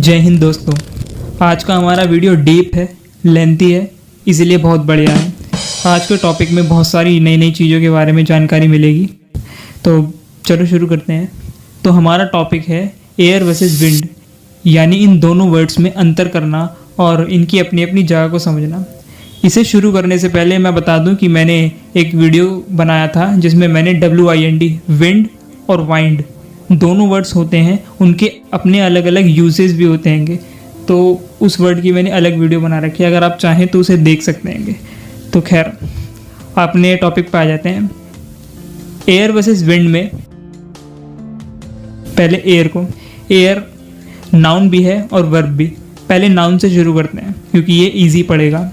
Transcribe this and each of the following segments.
जय हिंद दोस्तों। आज का हमारा वीडियो डीप है, लेंथी है, इसीलिए बहुत बढ़िया है। आज के टॉपिक में बहुत सारी नई नई चीज़ों के बारे में जानकारी मिलेगी। तो चलो शुरू करते हैं। तो हमारा टॉपिक है एयर वर्सेस विंड, यानी इन दोनों वर्ड्स में अंतर करना और इनकी अपनी अपनी जगह को समझना। इसे शुरू करने से पहले मैं बता दूं कि मैंने एक वीडियो बनाया था जिसमें मैंने WIND, विंड और वाइंड दोनों वर्ड्स होते हैं, उनके अपने अलग अलग यूजेस भी होते हैं। तो उस वर्ड की मैंने अलग वीडियो बना रखी है, अगर आप चाहें तो उसे देख सकते हैं। तो खैर अपने टॉपिक पर आ जाते हैं। एयर वर्सेस विंड में पहले एयर नाउन भी है और वर्ब भी। पहले नाउन से शुरू करते हैं क्योंकि ये इजी पड़ेगा।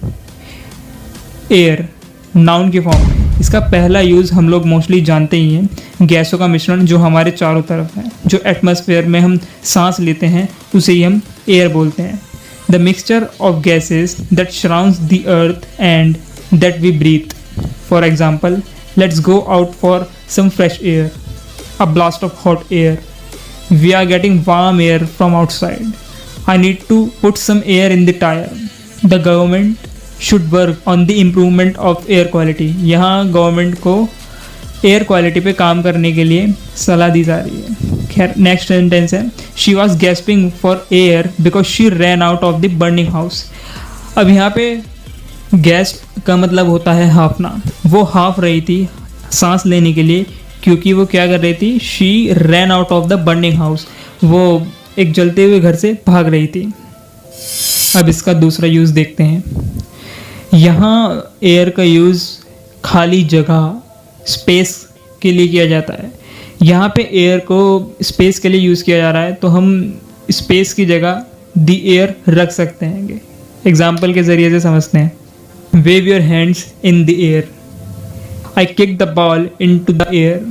एयर नाउन के फॉर्म में इसका पहला यूज़ हम लोग मोस्टली जानते ही हैं, गैसों का मिश्रण जो हमारे चारों तरफ है, जो एटमॉस्फेयर में हम सांस लेते हैं उसे ही हम एयर बोलते हैं। The mixture of gases that surrounds the earth and that we breathe. For example, let's go out for some fresh air, a blast of hot air, we are getting warm air from outside, I need to put some air in the tyre, the government should work on the improvement of air quality. यहाँ government को air quality पे काम करने के लिए सलाह दी जा रही है। खैर नेक्स्ट सेंटेंस है, she was gasping for air because she ran out of the burning house. अब यहाँ पे गैस्प का मतलब होता है हाफना। वो हाफ रही थी सांस लेने के लिए क्योंकि वो क्या कर रही थी, she ran out of the burning house, वो एक जलते हुए घर से भाग रही थी। अब इसका दूसरा यूज़ देखते हैं। यहाँ एयर का यूज़ खाली जगह स्पेस के लिए किया जाता है। यहाँ पे एयर को स्पेस के लिए यूज़ किया जा रहा है, तो हम स्पेस की जगह दी एयर रख सकते हैं। एग्जाम्पल के ज़रिए से समझते हैं। Wave your hands in the air, I kick the ball into the air,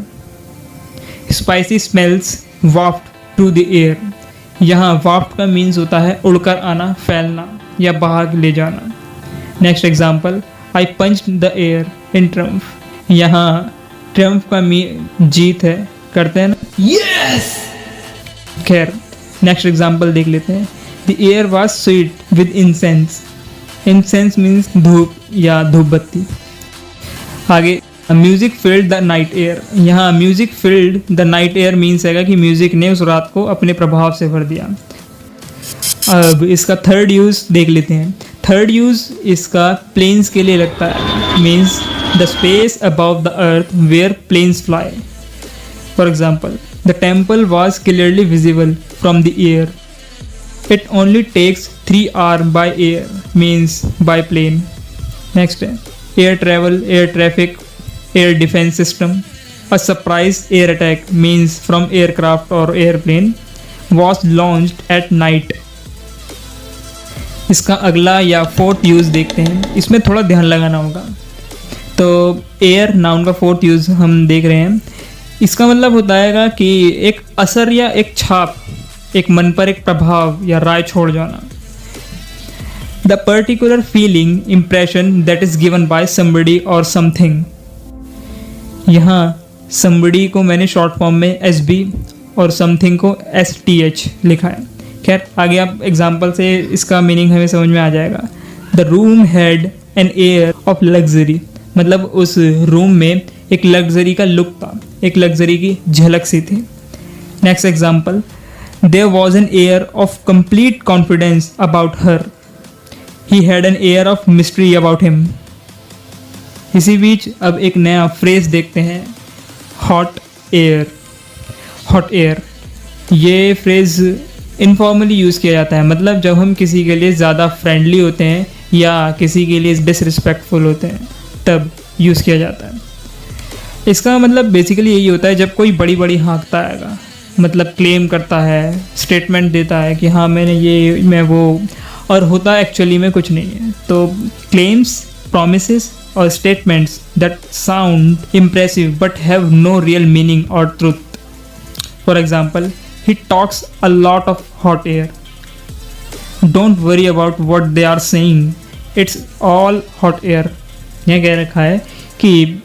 spicy smells waft to the air. यहाँ वाफ्ट का मीन्स होता है उड़कर आना, फैलना या बाहर ले जाना। Next example, I punch the air in triumph. यहाँ ट्रम्फ का जीत है, करते हैं ना, यस। खैर नेक्स्ट एग्जाम्पल देख लेते हैं। The air was sweet with incense. Incense means धूप या धूप बत्ती। आगे, music filled the night air. यहाँ music filled the night air means है कि म्यूजिक ने उस रात को अपने प्रभाव से भर दिया। अब इसका थर्ड यूज़ देख लेते हैं। थर्ड यूज़ इसका प्लेन्स के लिए लगता है, means the space above the earth where planes fly. For example, the temple was clearly visible from the air, it only takes 3 hours by air, means by plane. Next है air travel, air traffic, air defence system. A surprise air attack means from aircraft और airplane was launched at night. इसका अगला या fourth use देखते हैं, इसमें थोड़ा ध्यान लगाना होगा। तो एयर नाउन का फोर्थ यूज़ हम देख रहे हैं। इसका मतलब होता है कि एक असर या एक छाप, एक मन पर एक प्रभाव या राय छोड़ जाना। The particular feeling impression that is given by somebody और समथिंग। यहाँ समबडी को मैंने शॉर्ट फॉर्म में SB और समथिंग को STH लिखा है। खैर आगे आप एग्जाम्पल से इसका मीनिंग हमें समझ में आ जाएगा। The room had an air of luxury, मतलब उस रूम में एक लग्जरी का लुक था, एक लग्जरी की झलक सी थी। Next example, there was an air of complete confidence about her, he had an air of mystery about him. इसी बीच अब एक नया फ्रेज देखते हैं, हॉट एयर। हॉट एयर, ये फ्रेज इनफॉर्मली यूज़ किया जाता है, मतलब जब हम किसी के लिए ज़्यादा फ्रेंडली होते हैं या किसी के लिए डिसरिस्पेक्टफुल होते हैं तब यूज़ किया जाता है। इसका मतलब बेसिकली यही होता है जब कोई बड़ी बड़ी हाँकता है, मतलब क्लेम करता है, स्टेटमेंट देता है कि हाँ मैंने ये, मैं वो, और होता एक्चुअली में कुछ नहीं है। तो क्लेम्स, प्रोमिसेस और statements that sound impressive but have no real meaning और truth. For example, he talks a lot of hot air, don't worry about what they are saying, it's all hot air। यह कह रखा है कि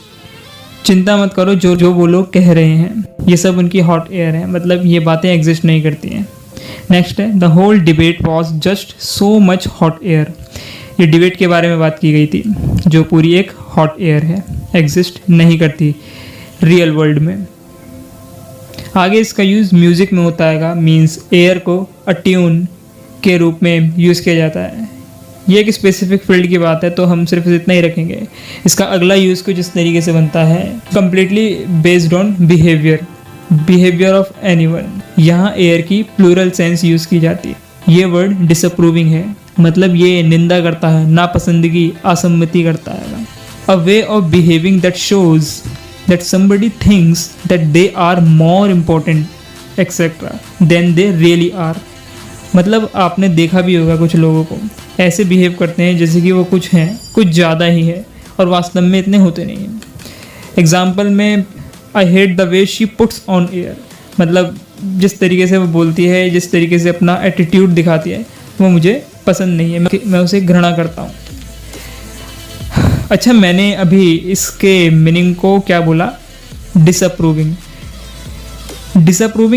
चिंता मत करो, जो जो वो लोग कह रहे हैं ये सब उनकी हॉट एयर है, मतलब ये बातें एग्जिस्ट नहीं करती हैं। नेक्स्ट है the whole debate was just so much hot air. ये डिबेट के बारे में बात की गई थी जो पूरी एक हॉट एयर है, एग्जिस्ट नहीं करती रियल वर्ल्ड में। आगे इसका यूज़ म्यूज़िक में होता है, मीन्स एयर को अट्यून के रूप में यूज़ किया जाता है। ये एक स्पेसिफिक फील्ड की बात है तो हम सिर्फ इतना ही रखेंगे। इसका अगला यूज़ कुछ इस तरीके से बनता है, completely based on behaviour of anyone. यहाँ एयर की प्लूरल सेंस यूज़ की जाती है। ये वर्ड डिसअप्रूविंग है, मतलब ये निंदा करता है, नापसंदगी, असम्मति करता है। A way of behaving that shows that somebody thinks that they are more important etc than they really are। मतलब आपने देखा भी होगा कुछ लोगों को ऐसे बिहेव करते हैं जैसे कि वो कुछ हैं, कुछ ज़्यादा ही है और वास्तव में इतने होते नहीं हैं। एग्जाम्पल में I hate the way she puts on air, मतलब जिस तरीके से वो बोलती है, जिस तरीके से अपना एटीट्यूड दिखाती है, वो मुझे पसंद नहीं है, मैं उसे घृणा करता हूँ। अच्छा, मैंने अभी इसके मीनिंग को क्या बोला, डिसअप्रूविंग।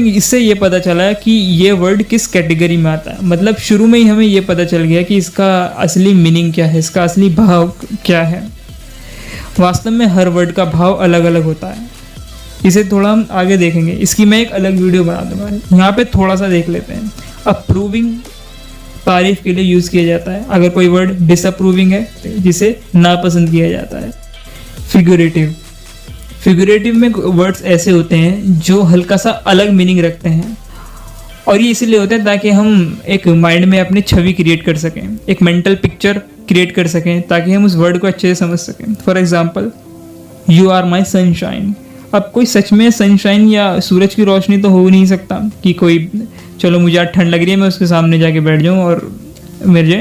इससे ये पता चला कि ये वर्ड किस कैटेगरी में आता है। मतलब शुरू में ही हमें ये पता चल गया कि इसका असली मीनिंग क्या है, इसका असली भाव क्या है। वास्तव में हर वर्ड का भाव अलग अलग होता है, इसे थोड़ा हम आगे देखेंगे। इसकी मैं एक अलग वीडियो बना दूंगा। यहाँ पे थोड़ा सा देख लेते हैं। अप्रूविंग तारीफ के लिए यूज़ किया जाता है अगर कोई वर्ड डिसअप्रूविंग है, जिसे नापसंद किया जाता है। फिगरेटिव में वर्ड्स ऐसे होते हैं जो हल्का सा अलग मीनिंग रखते हैं, और ये इसलिए होता है ताकि हम एक माइंड में अपनी छवि क्रिएट कर सकें, एक मेंटल पिक्चर क्रिएट कर सकें, ताकि हम उस वर्ड को अच्छे से समझ सकें। For example, you are my sunshine. अब कोई सच में सनशाइन या सूरज की रोशनी तो हो नहीं सकता कि कोई, चलो मुझे आज ठंड लग रही है, मैं उसके सामने जाके बैठ जाऊँ और मुझे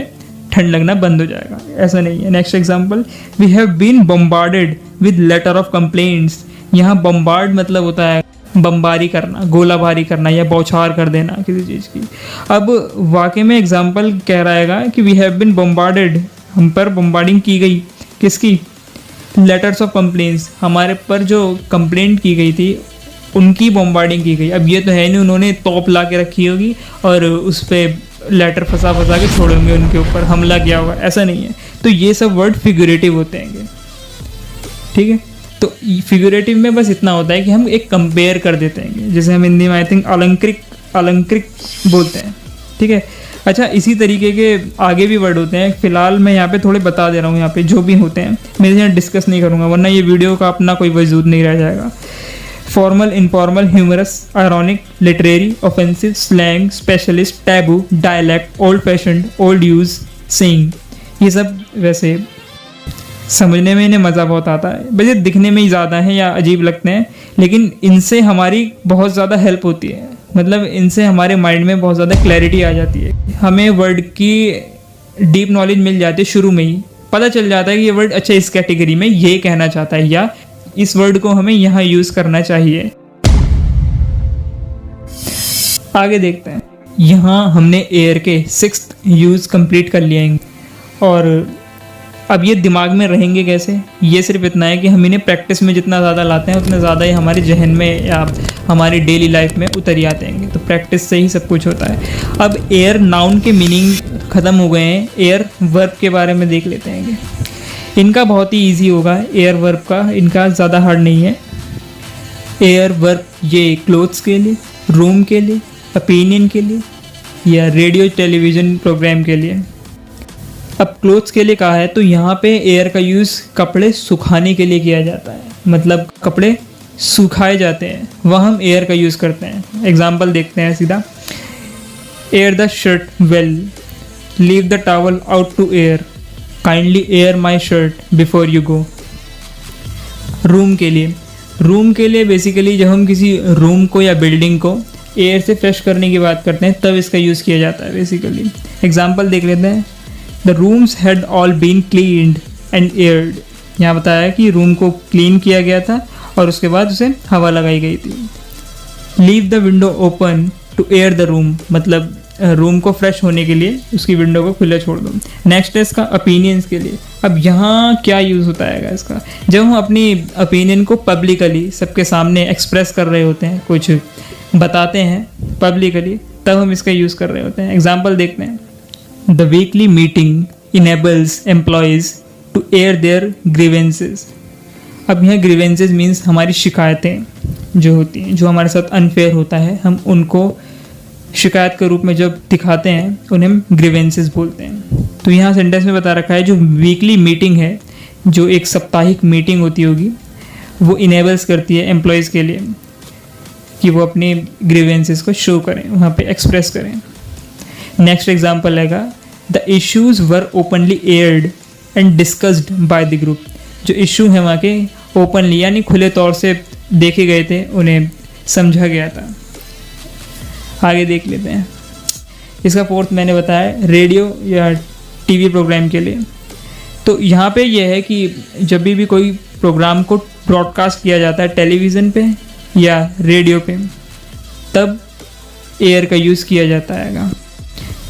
ठंड लगना बंद हो जाएगा, ऐसा नहीं है। Next example, we have been bombarded with letter of complaints. यहाँ बम्बार्ड मतलब होता है बमबारी करना, गोलाबारी करना या बौछार कर देना किसी चीज़ की। अब वाकई में एग्जाम्पल कह रहा है कि वी हैव बीन बम्बार्डेड, हम पर बम्बार्डिंग की गई, किसकी, लेटर्स ऑफ कंप्लेंट्स, हमारे पर जो कंप्लेंट की गई थी उनकी बम्बार्डिंग की गई। अब ये तो है नहीं उन्होंने तोप ला के रखी होगी और उस पर लेटर फंसा के छोड़ेंगे, उनके ऊपर हमला किया होगा, ऐसा नहीं है। तो ये सब वर्ड फिगरेटिव होते हैं, ठीक है। तो फिगरेटिव में बस इतना होता है कि हम एक कंपेयर कर देते हैं, जैसे हम हिंदी में आई थिंक अलंकृत बोलते हैं, ठीक है। अच्छा, इसी तरीके के आगे भी वर्ड होते हैं। फिलहाल मैं यहाँ पे थोड़े बता दे रहा हूँ, यहाँ पे जो भी होते हैं मैं यहाँ डिस्कस नहीं करूँगा, वरना ये वीडियो का अपना कोई वजूद नहीं रह जाएगा। Formal, informal, humorous, ironic, literary, offensive, slang, specialist, taboo, dialect, old fashioned, old use, saying, ये सब वैसे समझने में इन्हें मज़ा बहुत आता है, वैसे दिखने में ही ज़्यादा है या अजीब लगते हैं, लेकिन इनसे हमारी बहुत ज़्यादा हेल्प होती है। मतलब इनसे हमारे माइंड में बहुत ज़्यादा क्लैरिटी आ जाती है, हमें वर्ड की डीप नॉलेज मिल जाती है। शुरू में ही पता चल जाता है कि ये वर्ड अच्छा इस कैटेगरी में ये कहना चाहता है या इस वर्ड को हमें यहाँ यूज़ करना चाहिए। आगे देखते हैं। यहाँ हमने एयर के 6th यूज़ कंप्लीट कर लिए हैं, और अब ये दिमाग में रहेंगे कैसे, ये सिर्फ इतना है कि हम इन्हें प्रैक्टिस में जितना ज़्यादा लाते हैं उतना ज़्यादा ही हमारे जहन में या हमारी डेली लाइफ में उतर आते हैं। तो प्रैक्टिस से ही सब कुछ होता है। अब एयर नाउन के मीनिंग ख़त्म हो गए हैं, एयर वर्ब के बारे में देख लेते हैं। इनका बहुत ही ईजी होगा, एयर वर्ब का, इनका ज़्यादा हार्ड नहीं है। एयर वर्ब ये क्लोथ्स के लिए, रूम के लिए, ओपिनियन के लिए या रेडियो टेलीविज़न प्रोग्राम के लिए। अब क्लोथ्स के लिए कहा है तो यहाँ पे एयर का यूज़ कपड़े सुखाने के लिए किया जाता है, मतलब कपड़े सुखाए जाते हैं, वह हम एयर का यूज़ करते हैं। एग्जाम्पल देखते हैं सीधा, air the shirt well, leave the towel out to air, kindly air my shirt before you go. Room के लिए बेसिकली जब हम किसी रूम को या बिल्डिंग को एयर से फ्रेश करने की बात करते हैं तब इसका यूज़ किया जाता है बेसिकली। एग्जाम्पल देख लेते हैं, the rooms had all been cleaned and aired. यहाँ बताया है कि रूम को क्लीन किया गया था और उसके बाद उसे हवा लगाई गई थी। Leave the window open to air the room, मतलब रूम को फ्रेश होने के लिए उसकी विंडो को खुला छोड़ दो। नेक्स्ट है इसका ओपिनियंस के लिए। अब यहाँ क्या यूज़ होता है इसका, जब हम अपनी ओपिनियन को पब्लिकली सबके सामने एक्सप्रेस कर रहे होते हैं, कुछ बताते हैं पब्लिकली, तब हम इसका यूज़ कर रहे होते हैं। एग्जाम्पल देखते हैं। The weekly meeting enables employees to air their grievances. अब यहाँ ग्रीवेंसेस मीन्स हमारी शिकायतें जो होती हैं, जो हमारे साथ अनफेयर होता है, हम उनको शिकायत के रूप में जब दिखाते हैं उन्हें हम ग्रीवेंसेस बोलते हैं। तो यहाँ सेंटेंस में बता रखा है जो वीकली मीटिंग है, जो एक साप्ताहिक मीटिंग होती होगी, वो इनेबल्स करती है एम्प्लॉयज़ के लिए कि वो अपनी ग्रीवेंसेस को शो करें, वहाँ पे एक्सप्रेस करें। नेक्स्ट एग्जांपल रहेगा the issues were openly aired and discussed by the group. जो इशू है वहाँ के ओपनली यानी खुले तौर से देखे गए थे, उन्हें समझा गया था। आगे देख लेते हैं। इसका फोर्थ मैंने बताया रेडियो या टीवी प्रोग्राम के लिए। तो यहाँ पे यह है कि जब भी कोई प्रोग्राम को ब्रॉडकास्ट किया जाता है टेलीविज़न पे या रेडियो पे, तब एयर का यूज़ किया जाता है।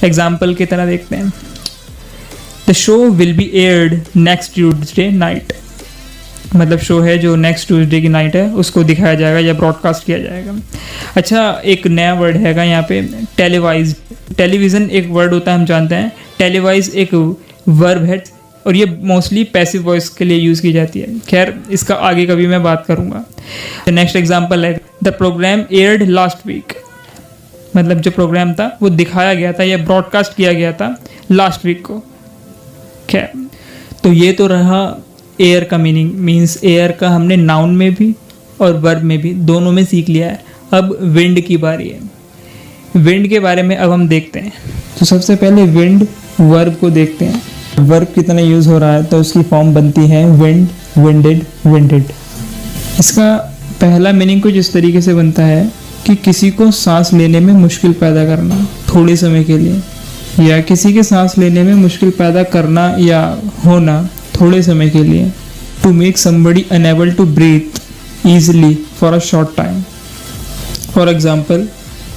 एग्जाम्पल की तरह देखते हैं। The show will be aired next Tuesday night. मतलब शो है जो नेक्स्ट ट्यूसडे की नाइट है उसको दिखाया जाएगा या ब्रॉडकास्ट किया जाएगा। अच्छा, एक नया वर्ड हैगा यहाँ पे टेलीवाइज। टेलीविज़न एक वर्ड होता है, हम जानते हैं। टेलीवाइज एक वर्ब है और ये मोस्टली पैसिव वॉइस के लिए यूज़ की जाती है। खैर, इसका आगे कभी मैं बात करूँगा। नेक्स्ट एग्जाम्पल है the programme aired last week. मतलब जो प्रोग्राम था वो दिखाया गया था या ब्रॉडकास्ट किया गया था लास्ट वीक को। खैर, तो ये तो रहा एयर का मीनिंग। मीन्स एयर का हमने नाउन में भी और वर्ब में भी दोनों में सीख लिया है। अब विंड की बारी है। विंड के बारे में अब हम देखते हैं। तो सबसे पहले विंड वर्ब को देखते हैं। वर्ब कितना यूज़ हो रहा है, तो उसकी फॉर्म बनती है विंड, विंडेड, विंडेड। इसका पहला मीनिंग कुछ इस तरीके से बनता है कि किसी को सांस लेने में मुश्किल पैदा करना थोड़े समय के लिए, या किसी के सांस लेने में मुश्किल पैदा करना या होना थोड़े समय के लिए। To make somebody enable to breathe easily for a short time. For example,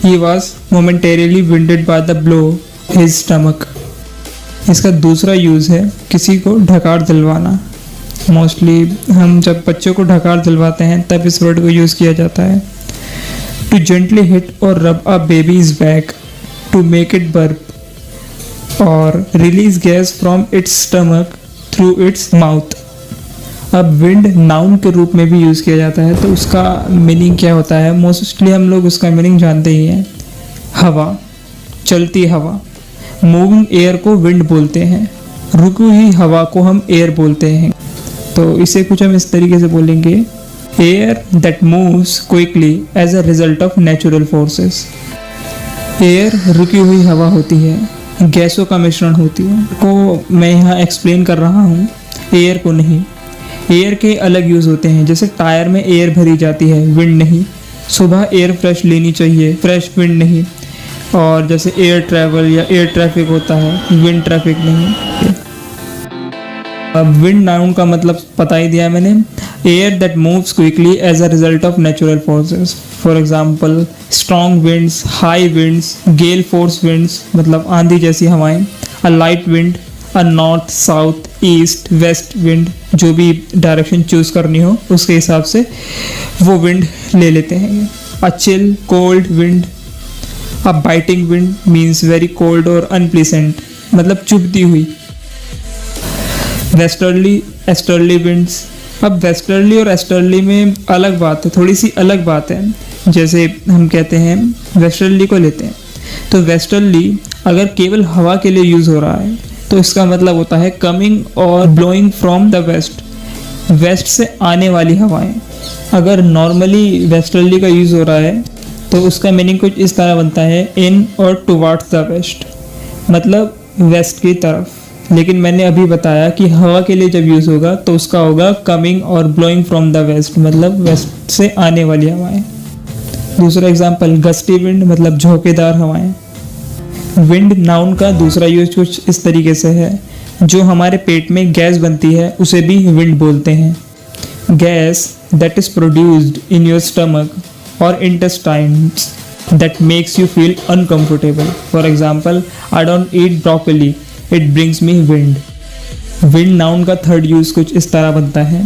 he was momentarily winded by the blow his stomach. इसका दूसरा यूज़ है किसी को ढकार दिलवाना। मोस्टली हम जब बच्चों को ढकार दिलवाते हैं तब इस वर्ड को यूज़ किया जाता है। टू जेंटली हिट और rub a baby's back to make it burp और release gas from its stomach through its mouth. अब विंड नाउन के रूप में भी यूज़ किया जाता है, तो उसका मीनिंग क्या होता है? मोस्टली हम लोग उसका मीनिंग जानते ही हैं, हवा, चलती हवा। मूविंग एयर को विंड बोलते हैं, रुकी हुई हवा को हम एयर बोलते हैं। तो इसे कुछ हम इस तरीके से बोलेंगे, air that moves quickly as a result of natural forces. Air रुकी हुई हवा होती है, गैसों का मिश्रण होती है। को मैं यहाँ एक्सप्लेन कर रहा हूँ, एयर को नहीं। एयर के अलग यूज़ होते हैं, जैसे टायर में एयर भरी जाती है, विंड नहीं। सुबह एयर फ्रेश लेनी चाहिए, फ्रेश विंड नहीं। और जैसे एयर ट्रैवल या एयर ट्रैफिक होता है, विंड ट्रैफिक नहीं। अब विंड नाउन का मतलब पता ही दिया मैंने, air that moves quickly as a result of natural forces. For example, strong winds, high winds, gale force winds मतलब आंधी जैसी हवाएं, a light wind, a north, south, east, west wind. जो भी डायरेक्शन चूज करनी हो उसके हिसाब से वो विंड ले लेते हैं। A chill, cold wind, a biting wind means very cold और अनप्लीसेंट मतलब चुभती हुई। Westerly, easterly winds. अब वेस्टर्ली और एस्टर्ली में अलग बात है, थोड़ी सी अलग बात है। जैसे हम कहते हैं, वेस्टर्ली को लेते हैं, तो वेस्टर्ली अगर केवल हवा के लिए यूज़ हो रहा है तो इसका मतलब होता है कमिंग और blowing from the west, west से आने वाली हवाएं। अगर नॉर्मली वेस्टर्ली का यूज़ हो रहा है तो उसका मीनिंग कुछ इस तरह बनता है, इन और टुवार्ड्स द वेस्ट मतलब वेस्ट की तरफ। लेकिन मैंने अभी बताया कि हवा के लिए जब यूज़ होगा तो उसका होगा कमिंग और ब्लोइंग फ्रॉम द वेस्ट मतलब वेस्ट से आने वाली हवाएं। दूसरा एग्जांपल, गस्टी विंड मतलब झोंकेदार हवाएं। विंड नाउन का दूसरा यूज कुछ इस तरीके से है, जो हमारे पेट में गैस बनती है उसे भी विंड बोलते हैं। Gas that is produced in your stomach और intestines that makes you feel uncomfortable. For example, I don't eat broccoli, it brings me wind. Wind noun का थर्ड यूज कुछ इस तरह बनता है,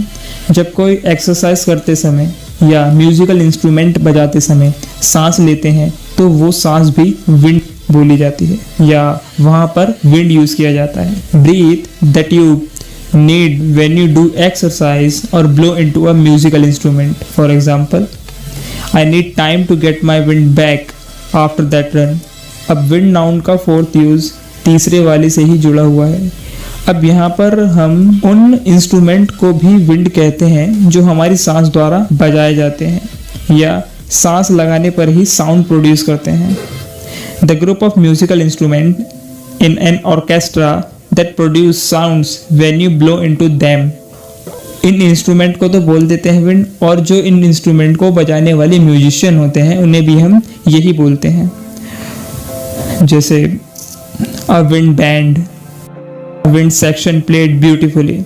जब कोई एक्सरसाइज करते समय या म्यूजिकल इंस्ट्रूमेंट बजाते समय सांस लेते हैं तो वो सांस भी विंड बोली जाती है या वहाँ पर विंड यूज किया जाता है। Breath that you need when you do exercise or blow into a musical instrument. For example, I need time to get my wind back after that run. अब wind noun का fourth use तीसरे वाले से ही जुड़ा हुआ है। अब यहाँ पर हम उन इंस्ट्रूमेंट को भी विंड कहते हैं जो हमारी सांस द्वारा बजाए जाते हैं या सांस लगाने पर ही साउंड प्रोड्यूस करते हैं। The group of musical instrument in an orchestra that produce sounds when you blow into them. In instrument को तो बोल देते हैं विंड, और जो इन इंस्ट्रूमेंट को बजाने वाले म्यूजिशियन होते हैं उन्हें भी हम यही बोलते हैं, जैसे a wind band, wind section played beautifully.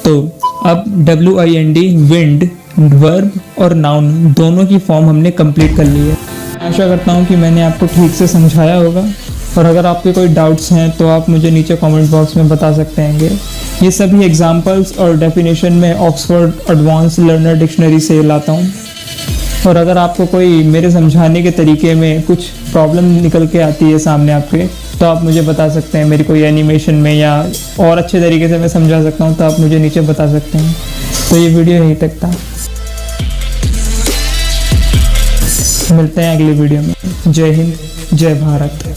तो अब WIND विंड, वर्ब और नाउन दोनों की फॉर्म हमने कंप्लीट कर ली है। आशा करता हूँ कि मैंने आपको ठीक से समझाया होगा, और अगर आपके कोई डाउट्स हैं तो आप मुझे नीचे कमेंट बॉक्स में बता सकते हैं। ये सभी एग्जांपल्स और डेफिनेशन में ऑक्सफोर्ड एडवांस लर्नर डिक्शनरी से लाता हूँ, और अगर आपको कोई मेरे समझाने के तरीके में कुछ प्रॉब्लम निकल के आती है सामने आपके, तो आप मुझे बता सकते हैं। मेरी कोई एनिमेशन में या और अच्छे तरीके से मैं समझा सकता हूँ तो आप मुझे नीचे बता सकते हैं। तो ये वीडियो यहीं तक था, मिलते हैं अगली वीडियो में। जय हिंद, जय भारत।